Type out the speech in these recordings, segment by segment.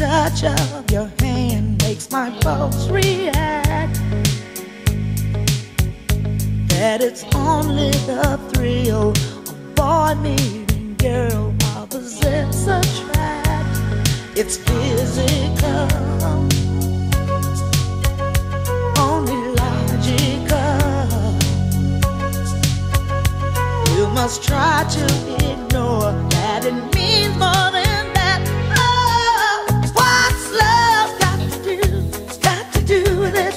touch of your hand makes my pulse react. That it's only the thrill of boy meeting girl, opposites attract. It's physical, only logical. You must try to ignore that it means more than that. Oh, what's love got to do with it?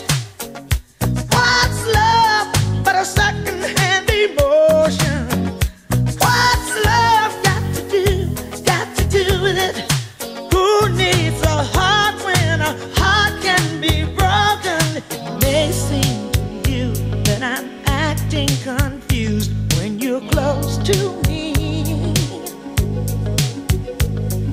What's love but a second-hand emotion? What's love got to do with it? Who needs a heart when a heart can be broken? It may seem to you that I'm acting confused when you're close to me.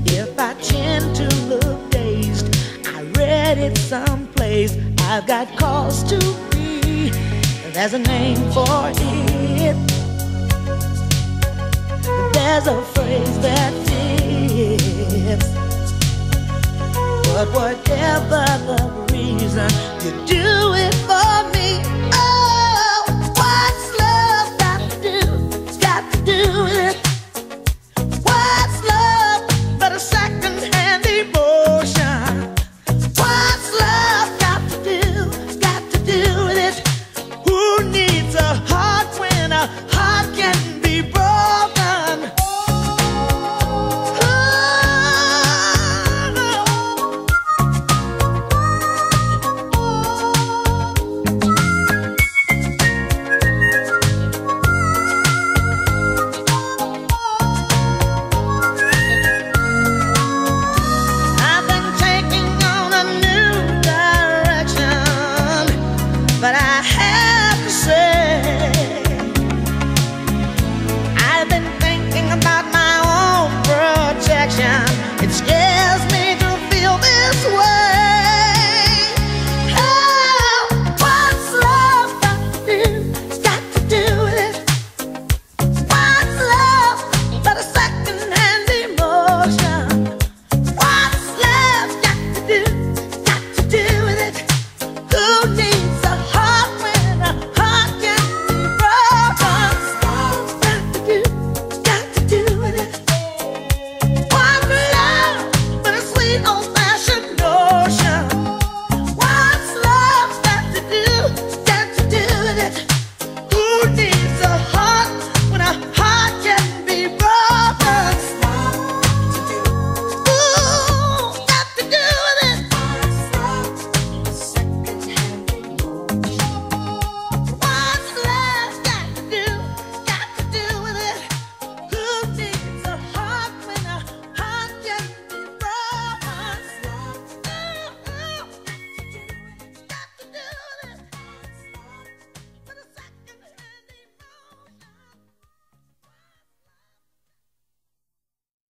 If I tend to look dazed, I read it someplace. I've got cause to be. There's a name for it. There's a phrase that fits. But whatever the reason, you do it for